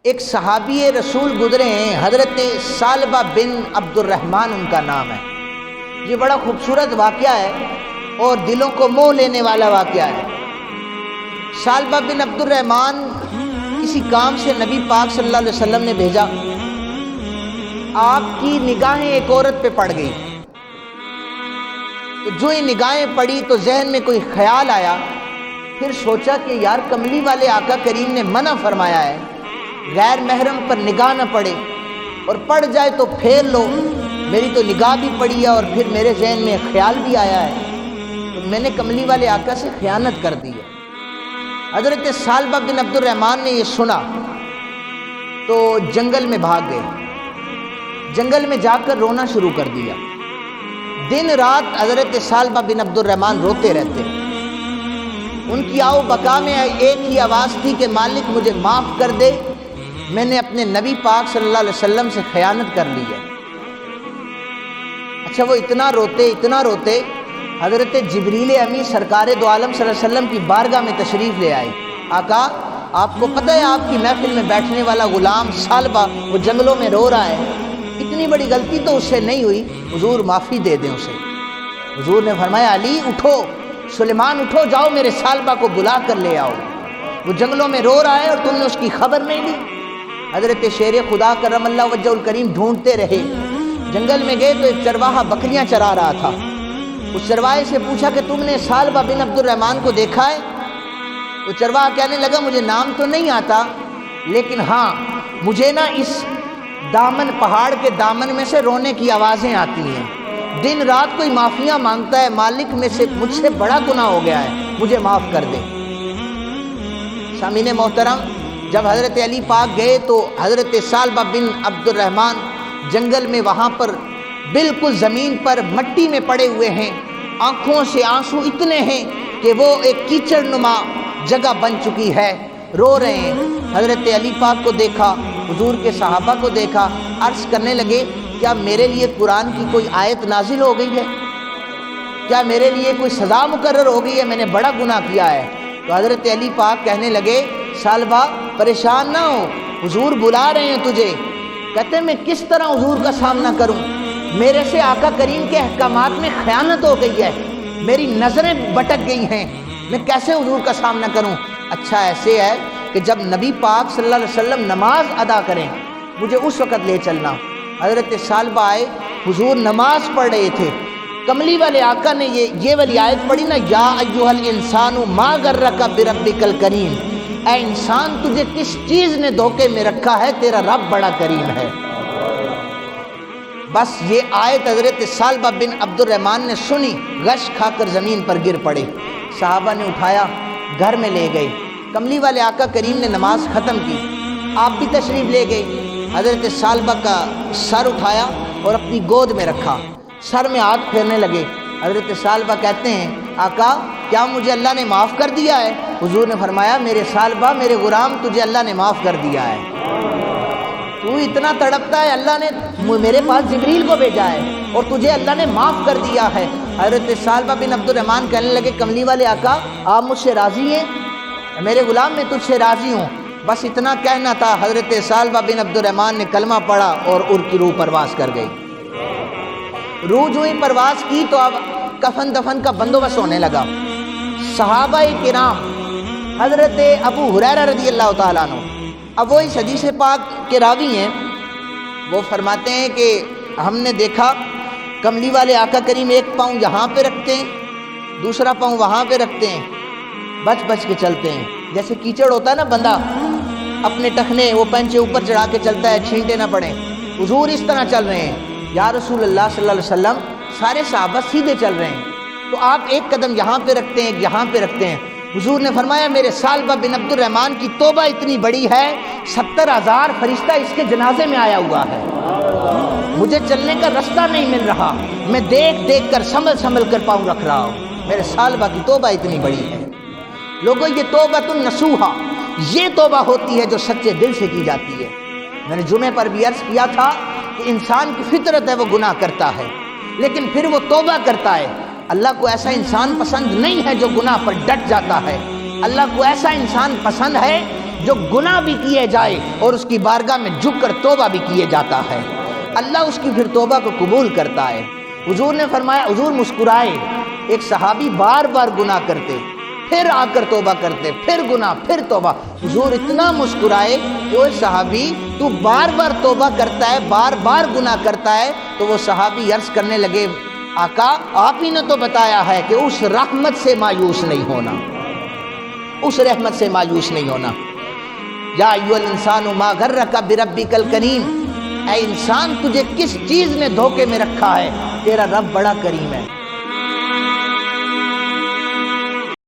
ایک صحابی رسول گزرے ہیں، حضرت ثعلبہ بن عبد الرحمن ان کا نام ہے۔ یہ بڑا خوبصورت واقعہ ہے اور دلوں کو موہ لینے والا واقعہ ہے۔ ثعلبہ بن عبد الرحمن کسی کام سے نبی پاک صلی اللہ علیہ وسلم نے بھیجا۔ آپ کی نگاہیں ایک عورت پہ پڑ گئی، تو جو یہ نگاہیں پڑی تو ذہن میں کوئی خیال آیا، پھر سوچا کہ یار کملی والے آقا کریم نے منع فرمایا ہے غیر محرم پر نگاہ نہ پڑے، اور پڑ جائے تو پھیر لو، میری تو نگاہ بھی پڑی ہے اور پھر میرے ذہن میں خیال بھی آیا ہے، تو میں نے کملی والے آقا سے خیانت کر دی ہے۔ حضرت ثعلبہ بن عبد الرحمن نے یہ سنا تو جنگل میں بھاگ گئے، جنگل میں جا کر رونا شروع کر دیا۔ دن رات حضرت ثعلبہ بن عبد الرحمن روتے رہتے۔ ان کی آؤ بقا میں ایک ہی آواز تھی کہ مالک مجھے معاف کر دے، میں نے اپنے نبی پاک صلی اللہ علیہ وسلم سے خیانت کر لی ہے۔ اچھا، وہ اتنا روتے حضرت جبریل امی سرکار دو عالم صلی اللہ علیہ وسلم کی بارگاہ میں تشریف لے آئے۔ آقا، آپ کو پتہ ہے آپ کی محفل میں بیٹھنے والا غلام ثعلبہ وہ جنگلوں میں رو رہا ہے، اتنی بڑی غلطی تو اس سے نہیں ہوئی، حضور معافی دے دیں اسے۔ حضور نے فرمایا علی اٹھو، سلیمان اٹھو، جاؤ میرے ثعلبہ کو بلا کر لے آؤ، وہ جنگلوں میں رو رہا ہے اور تم نے اس کی خبر نہیں لی۔ حضرت شیر خدا کرم اللہ وجہ الکریم ڈھونڈتے رہے، جنگل میں گئے تو ایک چرواہا بکریاں چرا رہا تھا۔ اس چرواہے سے پوچھا کہ تم نے ثعلبہ بن عبد الرحمن کو دیکھا ہے؟ تو چرواہا کہنے لگا مجھے نام تو نہیں آتا، لیکن ہاں مجھے نا اس دامن پہاڑ کے دامن میں سے رونے کی آوازیں آتی ہیں، دن رات کوئی معافیاں مانگتا ہے، مالک مجھ سے بڑا گناہ ہو گیا ہے، مجھے معاف کر دے۔ سامعین محترم، جب حضرت علی پاک گئے تو حضرت ثعلبہ بن عبد الرحمن جنگل میں وہاں پر بالکل زمین پر مٹی میں پڑے ہوئے ہیں، آنکھوں سے آنسو اتنے ہیں کہ وہ ایک کیچڑ نما جگہ بن چکی ہے، رو رہے ہیں۔ حضرت علی پاک کو دیکھا، حضور کے صحابہ کو دیکھا، عرض کرنے لگے کیا میرے لیے قرآن کی کوئی آیت نازل ہو گئی ہے؟ کیا میرے لیے کوئی سزا مقرر ہو گئی ہے؟ میں نے بڑا گناہ کیا ہے۔ تو حضرت علی پاک کہنے لگے ثعلبہ پریشان نہ ہو، حضور بلا رہے ہیں تجھے۔ کہتے ہیں میں کس طرح حضور کا سامنا کروں، میرے سے آقا کریم کے احکامات میں خیانت ہو گئی ہے، میری نظریں بٹک گئی ہیں، میں کیسے حضور کا سامنا کروں؟ اچھا ایسے ہے کہ جب نبی پاک صلی اللہ علیہ وسلم نماز ادا کریں مجھے اس وقت لے چلنا۔ حضرت ثعلبہ آئے، حضور نماز پڑھ رہے تھے، کملی والے آقا نے یہ والی آیت پڑھی نا، یا ایھا الانسان ما غرک بربک الکریم، اے انسان تجھے کس چیز نے دھوکے میں رکھا ہے، تیرا رب بڑا کریم ہے۔ بس یہ آیت حضرت ثعلبہ بن عبد الرحمن نے سنی، غش کھا کر زمین پر گر پڑے۔ صحابہ نے اٹھایا، گھر میں لے گئے، کملی والے آقا کریم نے نماز ختم کی، آپ بھی تشریف لے گئے۔ حضرت ثعلبہ کا سر اٹھایا اور اپنی گود میں رکھا، سر میں ہاتھ پھیرنے لگے۔ حضرت ثعلبہ کہتے ہیں آقا کیا مجھے اللہ نے معاف کر دیا ہے؟ حضور نے فرمایا میرے ثعلبہ، میرے غلام، تجھے اللہ نے معاف کر دیا ہے، تو اتنا تڑپتا ہے، اللہ نے میرے پاس جبریل کو بھیجا ہے اور تجھے اللہ نے معاف کر دیا ہے۔ حضرت ثعلبہ بن عبد الرحمن کہنے لگے کملی والے آقا آپ مجھ سے راضی ہیں؟ میرے غلام میں تجھ سے راضی ہوں، بس اتنا کہنا تھا۔ حضرت ثعلبہ بن عبد الرحمن نے کلمہ پڑھا اور ان کی روح پرواز کر گئی۔ روح جو ہی پرواز کی تو اب کفن دفن کا بندوبست ہونے لگا۔ صحابہ کرام، حضرت ابو ہریرہ رضی اللہ تعالیٰ عنہ، اب وہ اس حدیث پاک کے راوی ہیں، وہ فرماتے ہیں کہ ہم نے دیکھا کملی والے آقا کریم ایک پاؤں یہاں پہ رکھتے ہیں، دوسرا پاؤں وہاں پہ رکھتے ہیں، بچ بچ کے چلتے ہیں، جیسے کیچڑ ہوتا ہے نا، بندہ اپنے ٹخنے وہ پنچے اوپر چڑھا کے چلتا ہے چھینٹے نہ پڑیں، حضور اس طرح چل رہے ہیں۔ یا رسول اللہ صلی اللہ علیہ وسلم سارے صحابہ سیدھے چل رہے ہیں، تو آپ ایک قدم یہاں پہ رکھتے ہیں، یہاں پہ رکھتے ہیں۔ حضور نے فرمایا میرے ثعلبہ بن عبد الرحمن کی توبہ اتنی بڑی ہے، 70,000 فرشتہ اس کے جنازے میں آیا ہوا ہے، مجھے چلنے کا رستہ نہیں مل رہا، میں دیکھ دیکھ کر سنبھل کر پاؤں رکھ رہا ہوں، میرے ثعلبہ کی توبہ اتنی بڑی ہے۔ لوگوں یہ توبۃ النصوحہ، یہ توبہ ہوتی ہے جو سچے دل سے کی جاتی ہے۔ میں نے جمعے پر بھی عرض کیا تھا کہ انسان کی فطرت ہے وہ گناہ کرتا ہے، لیکن پھر وہ توبہ کرتا ہے۔ اللہ کو ایسا انسان پسند نہیں ہے جو گناہ پر ڈٹ جاتا ہے، اللہ کو ایسا انسان پسند ہے جو گناہ بھی کیے جائے اور اس کی بارگاہ میں جھک کر توبہ بھی کیے جاتا ہے، اللہ اس کی پھر توبہ کو قبول کرتا ہے۔ حضور نے فرمایا، حضور مسکرائے، ایک صحابی بار بار گناہ کرتے، پھر آ کر توبہ کرتے، پھر گناہ، پھر توبہ، حضور اتنا مسکرائے کہ وہ صحابی تو بار بار توبہ کرتا ہے، بار بار گناہ کرتا ہے؟ تو وہ صحابی عرض کرنے لگے، آقا آپ ہی نے تو بتایا ہے کہ اس رحمت سے مایوس نہیں ہونا، اس رحمت سے مایوس نہیں ہونا۔ یا ایھا الانسان ما غرک بربک الکریم، اے انسان تجھے کس چیز نے دھوکے میں رکھا ہے؟ تیرا رب بڑا کریم ہے۔